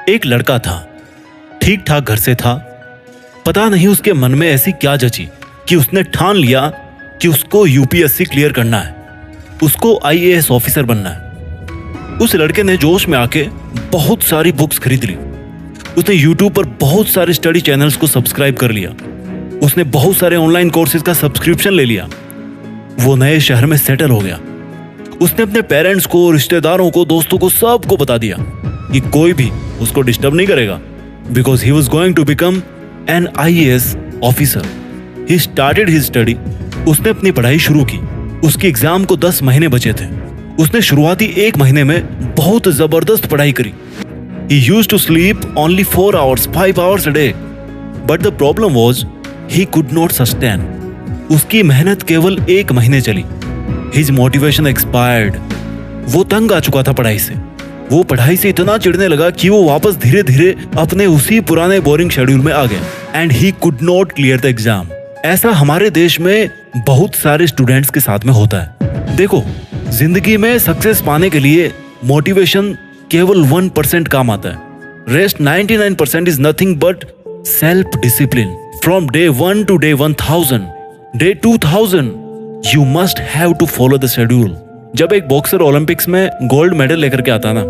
एक लड़का था, ठीक ठाक घर से था। पता नहीं उसके मन में ऐसी क्या जची कि उसने ठान लिया कि उसको यूपीएससी क्लियर करना है, उसको आईएएस ऑफिसर बनना है। उस लड़के ने जोश में आके बहुत सारी बुक्स खरीद ली। उसने यूट्यूब पर बहुत सारे स्टडी चैनल्स को सब्सक्राइब कर लिया। उसने बहुत सारे ऑनलाइन कोर्सेज का सब्सक्रिप्शन ले लिया। वो नए शहर में सेटल हो गया। उसने अपने पेरेंट्स को, रिश्तेदारों को, दोस्तों को, सबको बता दिया कि कोई भी उसको डिस्टर्ब नहीं करेगा, because he was going to become an IAS officer. He started his study. उसने अपनी पढ़ाई शुरू की। उसके एग्जाम को 10 महीने बचे थे। उसने शुरुआती 1 महीने में बहुत जबरदस्त पढ़ाई करी। He used to sleep only 4 hours, 5 hours a day. But the problem was, he could not sustain. उसकी मेहनत केवल 1 महीने चली। His motivation expired. वो तंग आ चुका था पढ़ाई से। वो पढ़ाई से इतना चिढ़ने लगा कि वो वापस धीरे धीरे अपने उसी पुराने बोरिंग शेड्यूल में आ गया। And he could not clear the exam. ऐसा हमारे देश में बहुत सारे स्टूडेंट्स के साथ में होता है। देखो, जिंदगी में सक्सेस पाने के लिए मोटिवेशन केवल 1% काम आता है। Rest 99% is nothing but self discipline. From day 1 to day 1000, day 2000 you must have to follow the schedule. जब एक बॉक्सर ओलंपिक्स में गोल्ड मेडल लेकर के आता ना,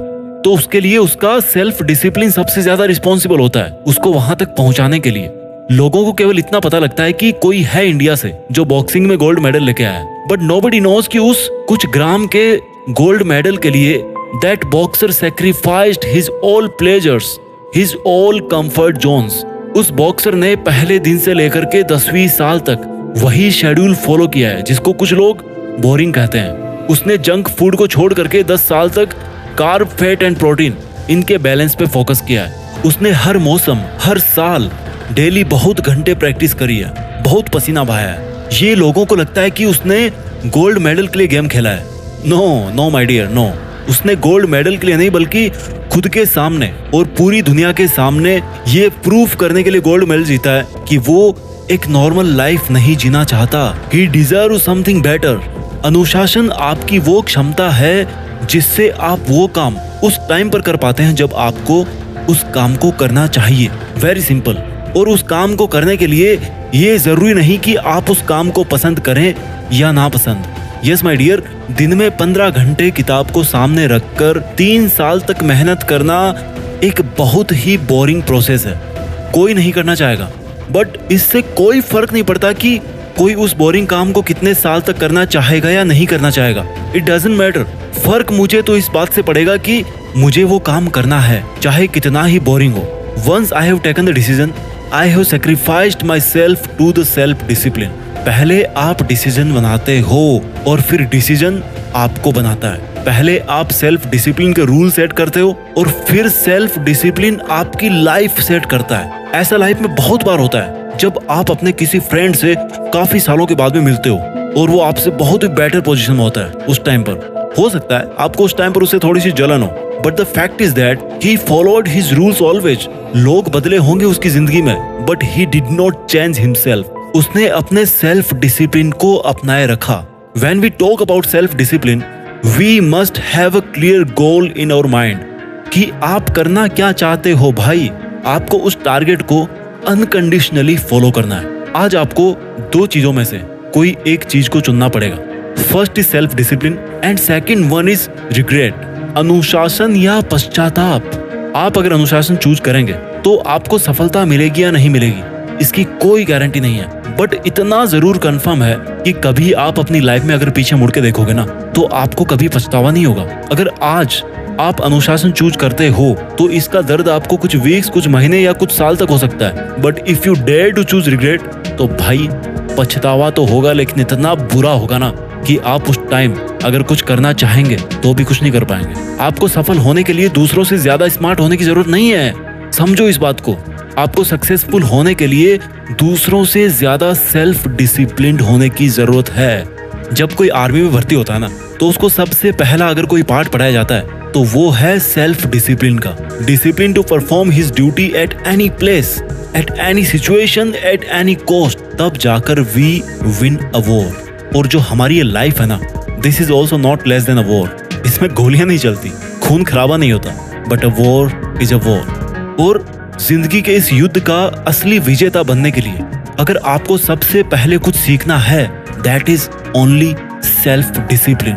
तो उसके लिए उसका सेल्फ डिसिप्लिन सबसे ज्यादा रिस्पॉन्सिबल होता है उसको वहां तक पहुंचाने के लिए। लोगों को केवल इतना पता लगता है कि कोई है इंडिया से जो बॉक्सिंग में गोल्ड मेडल लेके आया है, बट नोबडी नोज कि उस कुछ ग्राम के गोल्ड मेडल के लिए that boxer sacrificed his all pleasures, his all comfort Jones. उस बॉक्सर ने पहले दिन से लेकर के 10वीं साल तक वही शेड्यूल फॉलो किया है जिसको कुछ लोग बोरिंग कहते हैं। उसने जंक फूड को छोड़ करके 10 साल तक कार्ब, फैट एंड प्रोटीन इनके बैलेंस पे फोकस किया है। उसने हर मौसम, हर साल डेली बहुत घंटे प्रैक्टिस करी है, बहुत पसीना बहाया है। ये लोगों को लगता है कि उसने गोल्ड मेडल के लिए गेम खेला है। No no my dear, no. उसने गोल्ड मेडल के लिए नहीं, बल्कि खुद के सामने और पूरी दुनिया के सामने ये प्रूफ करने के लिए गोल्ड मेडल जीता है कि वो एक नॉर्मल लाइफ नहीं जीना चाहता। He deserve something better. अनुशासन आपकी वो क्षमता है जिससे आप वो काम उस टाइम पर कर पाते हैं जब आपको उस काम को करना चाहिए। Very simple. और उस काम को करने के लिए ये जरूरी नहीं कि आप उस काम को पसंद करें या ना पसंद। यस माय डियर, दिन में 15 घंटे किताब को सामने रखकर 3 साल तक मेहनत करना एक बहुत ही बोरिंग प्रोसेस है। कोई नहीं करना चाहेगा, बट इससे कोई फर्क नहीं पड़ता कि कोई उस बोरिंग काम को कितने साल तक करना चाहेगा या नहीं करना चाहेगा। It doesn't matter. फर्क मुझे तो इस बात से पड़ेगा कि मुझे वो काम करना है, चाहे कितना ही बोरिंग हो। Once I have taken the decision, I have sacrificed my self to the self discipline. पहले आप डिसीजन बनाते हो और फिर डिसीजन आपको बनाता है। पहले आप सेल्फ डिसिप्लिन के रूल सेट करते हो और फिर सेल्फ डिसिप्लिन आपकी लाइफ सेट करता है। ऐसा लाइफ में बहुत बार होता है जब आप अपने किसी फ्रेंड से काफी सालों के बाद में मिलते हो और वो आपसे बहुत ही बेटर पोजीशन में होता है। उस टाइम पर हो सकता है आपको उस टाइम पर उससे थोड़ी सी जलन हो, but the fact is that he followed his rules always. लोग बदले होंगे उसकी जिंदगी में, but he did not change himself. उसने अपने सेल्फ डिसिप्लिन को अपनाए रखा। When we talk about self discipline, we must have a clear goal in our mind कि आप करना क्या चाहते हो भाई। आपको उस टारगेट को अनकंडीशनली फॉलो करना है। आज आपको 2 चीजों में से कोई एक चीज को चुनना पड़ेगा। First is self discipline and second one is regret, अनुशासन या पश्चाताप। आप अगर अनुशासन चूज करेंगे तो आपको सफलता मिलेगी या नहीं मिलेगी इसकी कोई गारंटी नहीं है, बट इतना जरूर कंफर्म है कि कभी आप अपनी लाइफ में अगर पीछे मुड़ के देखोगे ना, तो आपको कभी पछतावा नहीं होगा। अगर आज आप अनुशासन चूज करते हो तो इसका दर्द आपको कुछ वीक्स, कुछ महीने या कुछ साल तक हो सकता है, but if you dare to choose regret तो भाई पछतावा तो होगा, लेकिन इतना बुरा होगा ना कि आप उस टाइम अगर कुछ करना चाहेंगे तो भी कुछ नहीं कर पाएंगे। आपको सफल होने के लिए दूसरों से ज्यादा स्मार्ट होने की जरूरत नहीं है। समझो इस बात को। आपको सक्सेसफुल होने के लिए दूसरों से ज्यादा सेल्फ डिसिप्लिन्ड होने की जरूरत है। जब कोई आर्मी में भर्ती होता है ना, तो उसको सबसे पहला अगर कोई पार्ट पढ़ाया जाता है तो वो है सेल्फ डिसिप्लिन का। Discipline to perform his duty at any place, at any situation, at any cost. तब जाकर वी विन अ वॉर। और जो हमारी ये लाइफ है ना, this is also not less than a war. इसमें गोलियां नहीं चलती, खून खराबा नहीं होता, but a war is a war. और जिंदगी के इस युद्ध का असली विजेता बनने के लिए अगर आपको सबसे पहले कुछ सीखना है, that is only self discipline.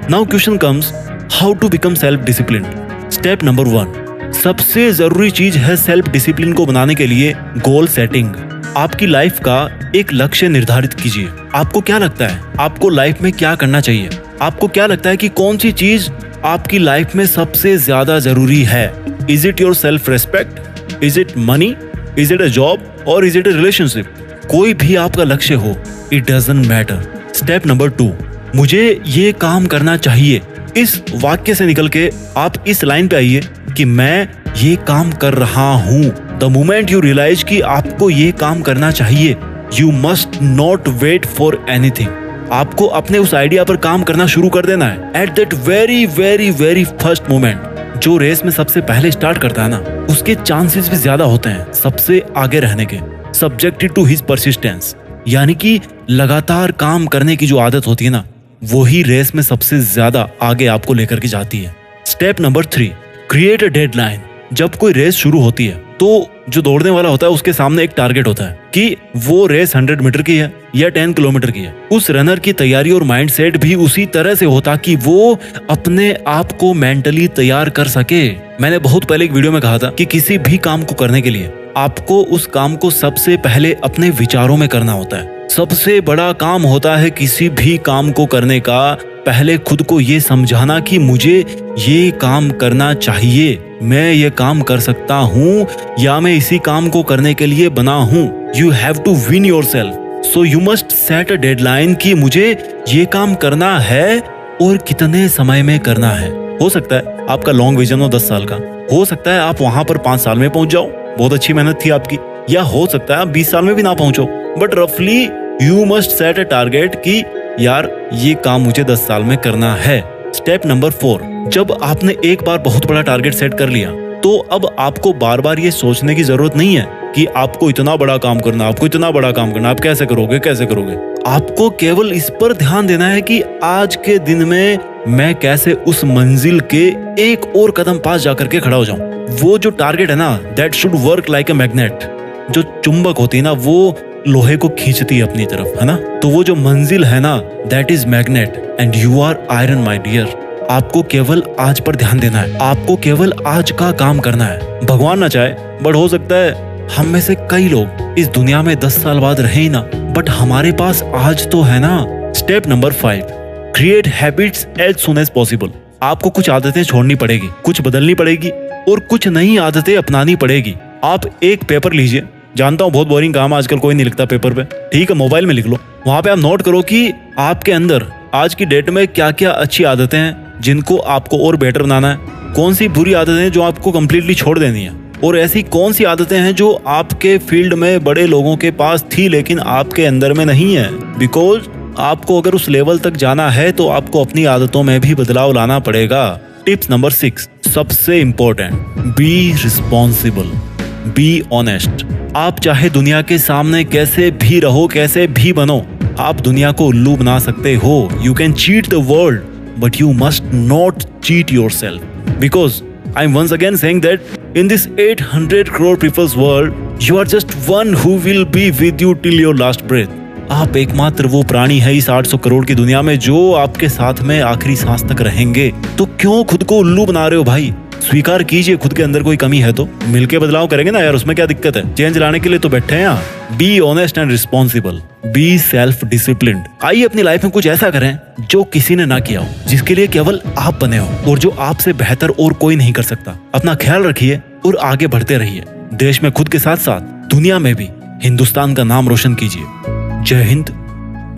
Now question comes, how to become self discipline. Step number 1, सबसे जरूरी चीज है सेल्फ डिसिप्लिन को बनाने के लिए गोल सेटिंग। आपकी लाइफ का एक लक्ष्य निर्धारित कीजिए। आपको क्या लगता है आपको लाइफ में क्या करना चाहिए? आपको क्या लगता है कि कौन सी चीज आपकी लाइफ में सबसे ज्यादा जरूरी है? Is it your self respect? Is it money? Is it a job? और इज इट अ रिलेशनशिप? कोई भी आपका लक्ष्य हो, it doesn't matter. Step number 2, मुझे ये काम करना चाहिए। इस वाक्य से निकल के आप इस लाइन पे आइए कि मैं ये काम कर रहा हूं। द मोमेंट यू रियलाइज कि आपको ये काम करना चाहिए, you must not wait for anything. आपको अपने उस आइडिया पर काम करना शुरू कर देना है at that very very very first moment. जो रेस में सबसे पहले स्टार्ट करता है ना, उसके चांसेस भी ज्यादा होते हैं सबसे आगे रहने के, सब्जेक्टेड टू हिज परसिस्टेंस। यानी कि लगातार काम करने की जो आदत होती है ना, वही रेस में सबसे ज्यादा आगे आपको लेकर के जाती है। Step number 3, create a deadline. जब कोई रेस शुरू होती है तो जो दौड़ने वाला होता है उसके सामने एक टारगेट होता है कि वो रेस 100 मीटर की है या 10 किलोमीटर की है। उस रनर की तैयारी और माइंडसेट भी उसी तरह से होता कि वो अपने आप को मेंटली तैयार कर सके। मैंने बहुत पहले एक वीडियो में कहा था कि किसी भी काम को करने के लिए आपको उस काम को सबसे पहले अपने विचारों में करना होता है। सबसे बड़ा काम होता है किसी भी काम को करने का पहले खुद को ये समझाना कि मुझे ये काम करना चाहिए, मैं ये काम कर सकता हूँ या मैं इसी काम को करने के लिए बना हूँ। You have to win your self, so you must set a deadline कि मुझे ये काम करना है और कितने समय में करना है। हो सकता है आपका लॉन्ग विजन हो 10 साल का, हो सकता है आप वहां पर 5 साल में पहुंच जाओ, बहुत अच्छी मेहनत थी आपकी, या हो सकता है आप 20 साल में भी ना पहुंचो, बट रफली you must set a target कि यार ये काम मुझे 10 साल में करना है। स्टेप नंबर 4, जब आपने एक बार बहुत बड़ा टारगेट सेट कर लिया तो अब आपको बार बार ये सोचने की जरूरत नहीं है कि आपको इतना बड़ा काम करना, आपको इतना बड़ा काम करना, आप कैसे करोगे कैसे करोगे। आपको केवल इस पर ध्यान देना है कि आज के दिन में मैं कैसे उस मंजिल के एक और कदम पास जाकर के खड़ा हो जाऊं। वो जो टारगेट है ना, that should work like a magnet. जो चुंबक होती है ना, वो लोहे को खींचती है अपनी तरफ, है ना। तो वो जो मंजिल है ना, that is magnet and you are iron my dear. आपको केवल आज पर ध्यान देना है, आपको केवल आज का काम करना है। भगवान ना चाहे, बट हो सकता है हम में से कई लोग इस दुनिया में 10 साल बाद रहे ही ना, बट हमारे पास आज तो है ना। Step number 5, create habits as soon as possible. आपको कुछ आदतें छोड़नी पड़ेगी, कुछ बदलनी पड़ेगी और कुछ नई आदतें अपनानी पड़ेगी। आप एक पेपर लीजिए, जानता हूँ बहुत बोरिंग काम, आजकल कोई नहीं लिखता पेपर पे, ठीक है मोबाइल में लिख लो। वहां पे आप नोट करो कि आपके अंदर आज की डेट में क्या क्या अच्छी आदतें हैं जिनको आपको और बेटर बनाना है, कौन सी बुरी आदतें हैं जो आपको कंप्लीटली छोड़ देनी है, और ऐसी कौन सी आदतें हैं जो आपके फील्ड में बड़े लोगों के पास थी लेकिन आपके अंदर में नहीं है। बिकॉज आपको अगर उस लेवल तक जाना है तो आपको अपनी आदतों में भी बदलाव लाना पड़ेगा। टिप्स नंबर 6, सबसे important, be responsible, be honest. आप चाहे दुनिया के सामने कैसे भी रहो, कैसे भी बनो, आप दुनिया को उल्लू बना सकते हो। You can cheat the world but you must not cheat yourself, because I'm once again saying that in this 800 crore people's world you are just one who will be with you till your last breath. आप एकमात्र वो प्राणी है इस 800 करोड़ की दुनिया में जो आपके साथ में आखिरी सांस तक रहेंगे। तो क्यों खुद को उल्लू बना रहे हो भाई? स्वीकार कीजिए खुद के अंदर कोई कमी है तो मिलके बदलाव करेंगे ना यार, उसमें क्या दिक्कत है? चेंज लाने के लिए तो बैठे हैं यहाँ। Be honest and responsible, be self disciplined. आइए अपनी लाइफ में कुछ ऐसा करें जो किसी ने ना किया हो, जिसके लिए केवल आप बने हो और जो आपसे बेहतर और कोई नहीं कर सकता। अपना ख्याल रखिए और आगे बढ़ते रहिए। देश में खुद के साथ साथ दुनिया में भी हिंदुस्तान का नाम रोशन कीजिए। जय हिंद,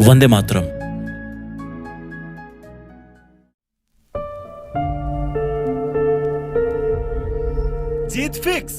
वंदे मातरम। जीत फिक्स।